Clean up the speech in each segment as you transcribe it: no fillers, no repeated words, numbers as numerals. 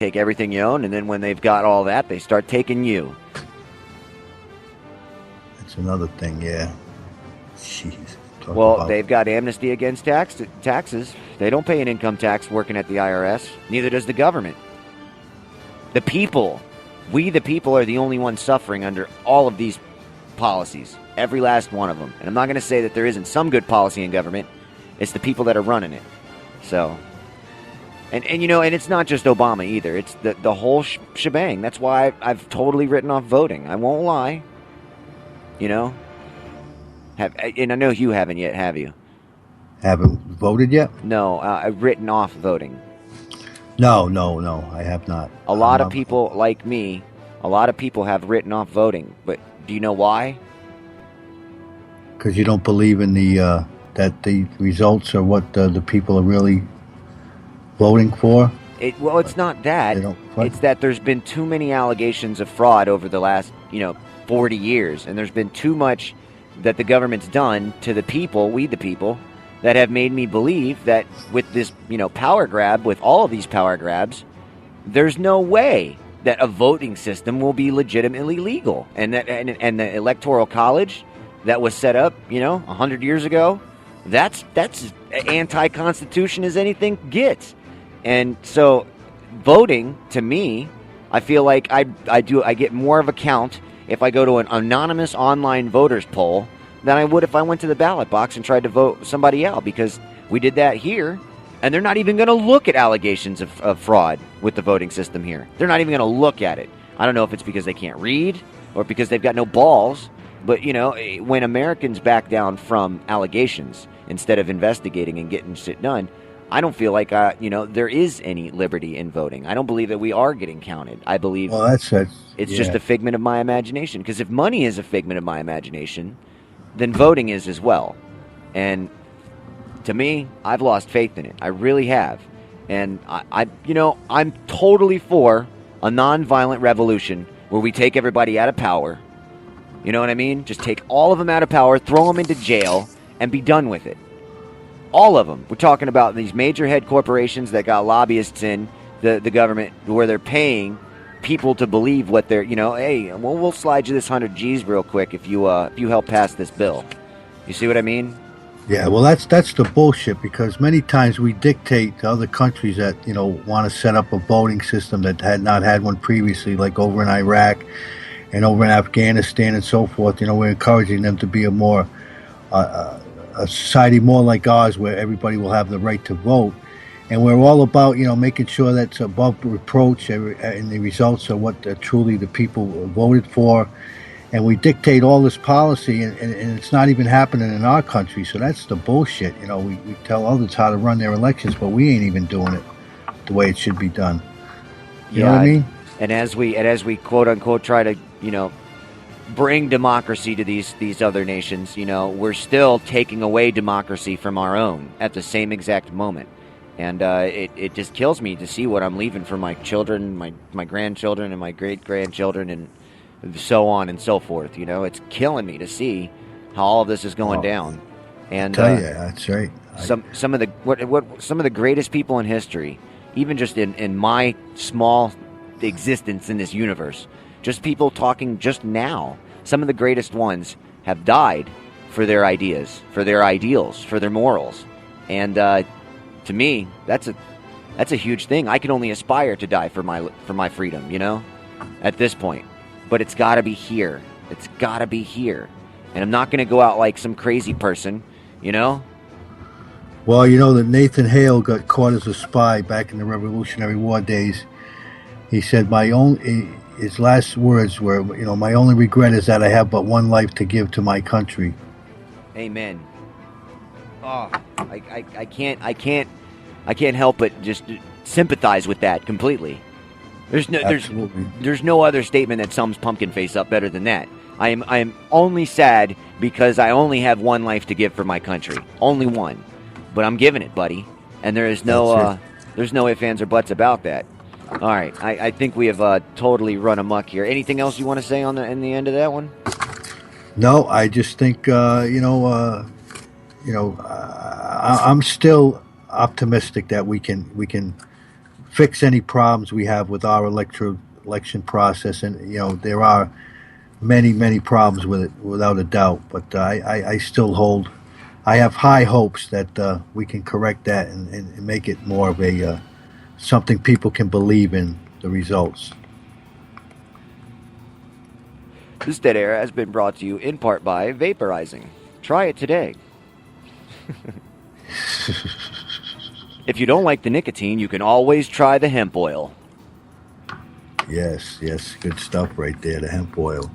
take everything you own, and then when they've got all that, they start taking you. That's another thing, yeah. Jeez. Well, they've got amnesty against taxes. They don't pay an income tax working at the IRS. Neither does the government. The people, we the people, are the only ones suffering under all of these policies. Every last one of them. And I'm not going to say that there isn't some good policy in government. It's the people that are running it. So, and it's not just Obama either. It's the whole shebang. That's why I've totally written off voting. I won't lie. And I know you haven't yet, have you? Haven't voted yet? No, I've written off voting. No, I have not. A lot of people like me, a lot of people have written off voting. But do you know why? Because you don't believe in that the results are what the people are really voting for? It's not that. It's that there's been too many allegations of fraud over the last, 40 years. And there's been too much that the government's done to the people, we the people, that have made me believe that with this, power grab, with all of these power grabs, there's no way that a voting system will be legitimately legal. And the Electoral College that was set up, 100 years ago, that's anti-constitution as anything gets. And so voting, to me, I feel like I get more of a count if I go to an anonymous online voters poll than I would if I went to the ballot box and tried to vote somebody out, because we did that here, and they're not even going to look at allegations of fraud with the voting system here. They're not even going to look at it. I don't know if it's because they can't read or because they've got no balls, but, when Americans back down from allegations instead of investigating and getting shit done, I don't feel like, there is any liberty in voting. I don't believe that we are getting counted. I believe it's just a figment of my imagination. Because if money is a figment of my imagination, then voting is as well. And to me, I've lost faith in it. I really have. And I'm totally for a nonviolent revolution where we take everybody out of power. You know what I mean? Just take all of them out of power, throw them into jail, and be done with it. All of them. We're talking about these major head corporations that got lobbyists in the government where they're paying people to believe what they're, hey, we'll slide you this 100 G's real quick if you help pass this bill. You see what I mean? Yeah, well, that's the bullshit, because many times we dictate to other countries that, want to set up a voting system that had not had one previously, like over in Iraq and over in Afghanistan and so forth. We're encouraging them to be a more a society more like ours, where everybody will have the right to vote, and we're all about making sure that's above reproach, and the results are what truly the people voted for, and we dictate all this policy, and it's not even happening in our country. So that's the bullshit. We tell others how to run their elections, but we ain't even doing it the way it should be done. You know what I mean? And as we quote unquote try to bring democracy to these other nations, we're still taking away democracy from our own at the same exact moment. And it just kills me to see what I'm leaving for my children, my grandchildren, and my great-grandchildren, and so on and so forth. It's killing me to see how all of this is going down. And tell you, that's right. Some of the greatest people in history, even just in my small existence in this universe, just people talking just now, some of the greatest ones have died for their ideas, for their ideals, for their morals. And to me, that's a huge thing. I can only aspire to die for my freedom, at this point. But it's got to be here. It's got to be here. And I'm not going to go out like some crazy person, Well, that Nathan Hale got caught as a spy back in the Revolutionary War days. He said, his last words were, my only regret is that I have but one life to give to my country. Amen. Oh, I can't help but just sympathize with that completely. There's no other statement that sums Pumpkin Face up better than that. I am only sad because I only have one life to give for my country. Only one. But I'm giving it, buddy. And there's no ifs, ands, or buts about that. All right, I think we have totally run amok here. Anything else you want to say in the end of that one? No, I just think I'm still optimistic that we can fix any problems we have with our election process. And there are many problems with it, without a doubt. But I still I have high hopes that we can correct that and make it more of a something people can believe in, the results. This dead air has been brought to you in part by vaporizing. Try it today. If you don't like the nicotine, you can always try the hemp oil. Yes, good stuff right there, the hemp oil.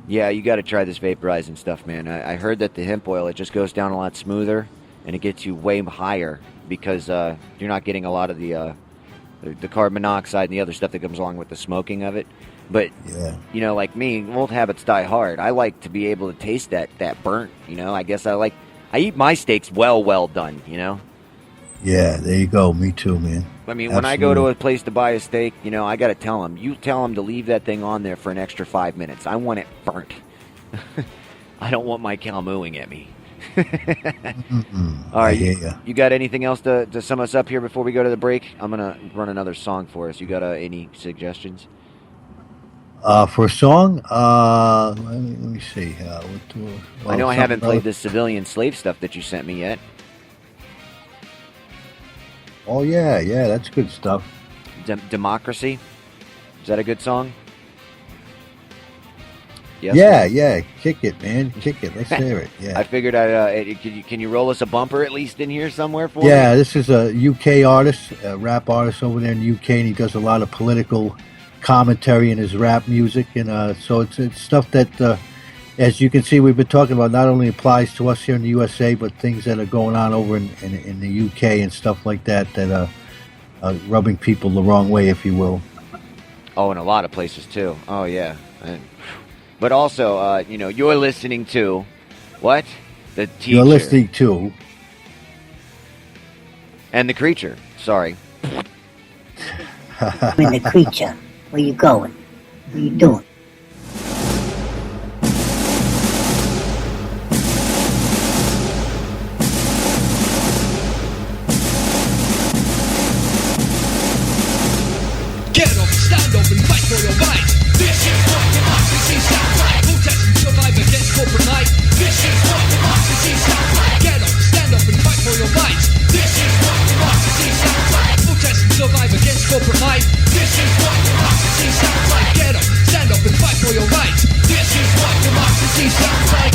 Yeah, you got to try this vaporizing stuff, man. I heard that the hemp oil, it just goes down a lot smoother, and it gets you way higher because you're not getting a lot of the carbon monoxide and the other stuff that comes along with the smoking of it. But, like me, old habits die hard. I like to be able to taste that burnt, I guess I eat my steaks well done, Yeah, there you go. Me too, man. I mean, when I go to a place to buy a steak, I got to tell them, you tell them to leave that thing on there for an extra 5 minutes. I want it burnt. I don't want my cow mooing at me. All right, you got anything else to sum us up here before we go to the break? I'm going to run another song for us. You got any suggestions? For a song, let me see. I know I haven't played the civilian slave stuff that you sent me yet. Oh, yeah, that's good stuff. Democracy? Is that a good song? Yes, yeah, kick it, man. Kick it. Let's hear it. Yeah. I figured can you roll us a bumper at least in here somewhere for me? Yeah, this is a UK artist, a rap artist over there in the UK, and he does a lot of political commentary in his rap music, and so it's stuff that, as you can see, we've been talking about, not only applies to us here in the USA, but things that are going on over in the UK and stuff like that are rubbing people the wrong way, if you will. Oh, in a lot of places too. Oh yeah, but also, you're listening to what? The Teacher. You're listening to and the Creature. Sorry. I'm the Creature. Where you going? What you doing? Get up, stand up and fight for your rights. This is what democracy sounds like. Protest and survive against corporate might. This is what democracy sounds like. Get up, stand up and fight for your rights. This is what democracy sounds like. Protest and survive against corporate might. This is what democracy sounds like. Get up, stand up and fight for your rights. This is what democracy sounds like.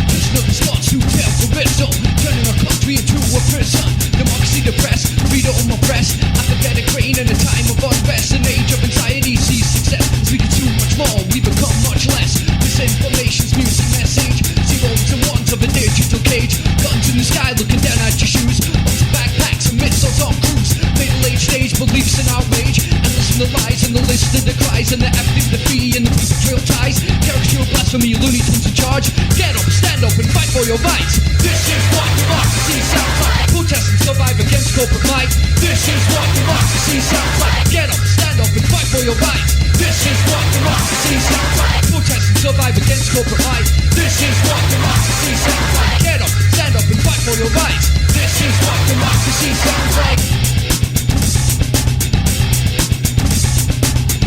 There's no response to terrorism, turning our country into a prison. Democracy depressed, freedom oppressed. Apathetic brain in a time of unrest. An age of anxiety sees success. As we consume much more, we become much less. Misinformation's music message. Zeros and ones of a digital cage. Guns in the sky looking down at your shoes. Lots of backpacks and missiles on cruise. Middle-aged stage beliefs and outrage. And listen to lies and the list of the cries. And the F the fee and the people drill ties. Caricature blasphemy, Looney Tunes in charge. Get up, stand up and fight for your rights. This is what democracy sounds like. Protest and survive against corporate might. This is what democracy sounds like. Get up, stand up and fight for your rights. This is what democracy sounds like. Protest and survive against corporate might. This is what democracy sounds like. Get up, stand up and fight for your rights. This is what democracy sounds like.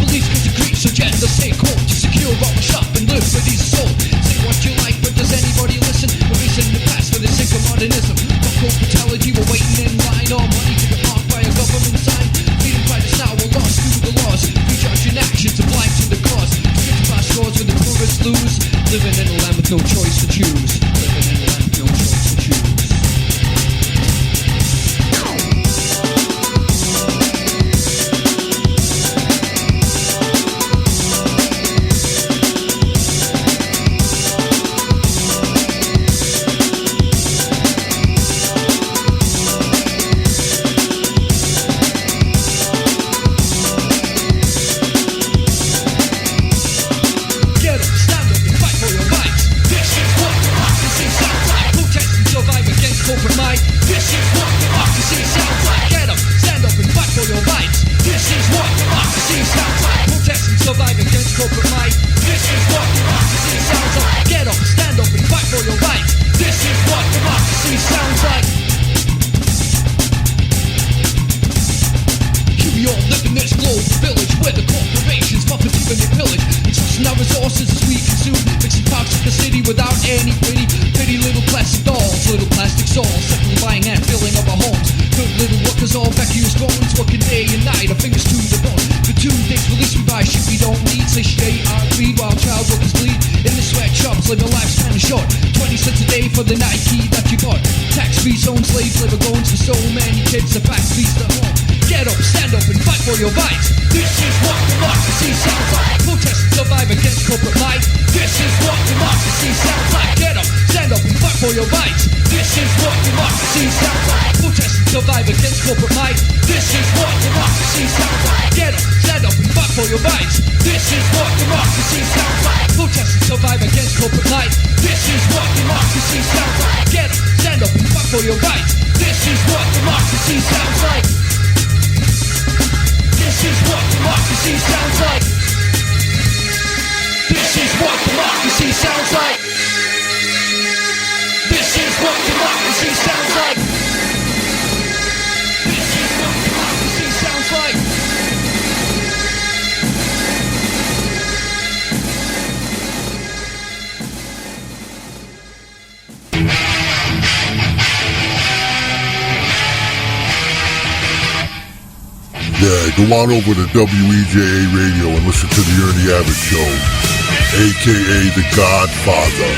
Beliefs disagree, so gender stay cold. To secure all the shop and live for these souls. Say what you like, but does anybody listen? Erasing the past for the sake of modernism. Fuck brutality, we're waiting in line. All money to get marked by a government sign. Freedom fighters now are lost through the laws. Prejudging actions are blind to the cause. Strict past scores when the poorest lose. Living in a land with no choice to choose. Living in a land with no choice to choose. took the city without any pity. Pretty little plastic dolls, little plastic souls, simply buying and filling up our homes. Good little workers, all vacuous bones, working day and night, our fingers to the bone. For 2 days, release we buy shit we don't need. Satiate our greed while child workers bleed. In the sweatshops, live a lifespan is short. 20 cents a day for the Nike that you bought. Tax-free zone, slave labor goings for so many kids. The fact feast at home. Get up, stand up, and fight for your rights. This is what democracy sounds like. Protest and survive against corporate might. This is what democracy sounds like. Get up, stand up, and fight for your rights. This is what democracy sounds like. Protest and survive against corporate might. This is what democracy sounds like. Get up, stand up, and fight for your rights. This is what democracy sounds like. Protest and survive against corporate might. This is what democracy sounds like. Get up, stand up, and fight for your rights. This is what democracy sounds like. This is what democracy sounds like. This is what democracy sounds like. This is what democracy sounds like. This is what democracy sounds like. Yeah, go on over to WEJA Radio and listen to the Ernie Abbott Show, a.k.a. The Godfather.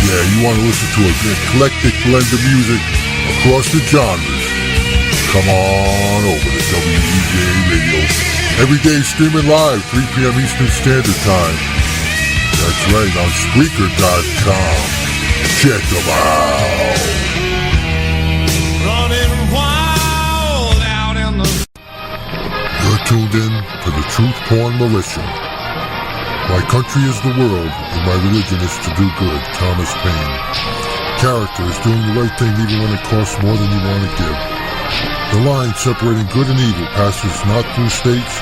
Yeah, you want to listen to an eclectic blend of music across the genres? Come on over to WEJA Radio. Every day streaming live, 3 p.m. Eastern Standard Time. That's right, on Spreaker.com. Check them out. You're tuned in to the Truth Porn Militia. My country is the world, and my religion is to do good. Thomas Paine. Character is doing the right thing even when it costs more than you want to give. The line separating good and evil passes not through states,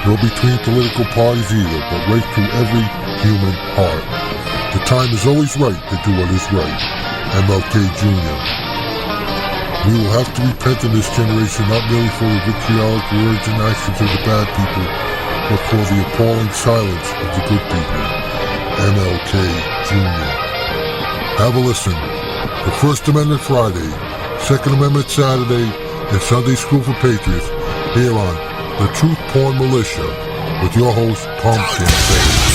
nor between political parties either, but right through every human heart. The time is always right to do what is right. MLK Jr. We will have to repent in this generation not merely for the vitriolic words and actions of the bad people, but for the appalling silence of the good people. MLK Jr. Have a listen. The First Amendment Friday, Second Amendment Saturday, and Sunday School for Patriots here on the Truth Porn Militia with your host, Pumpkin.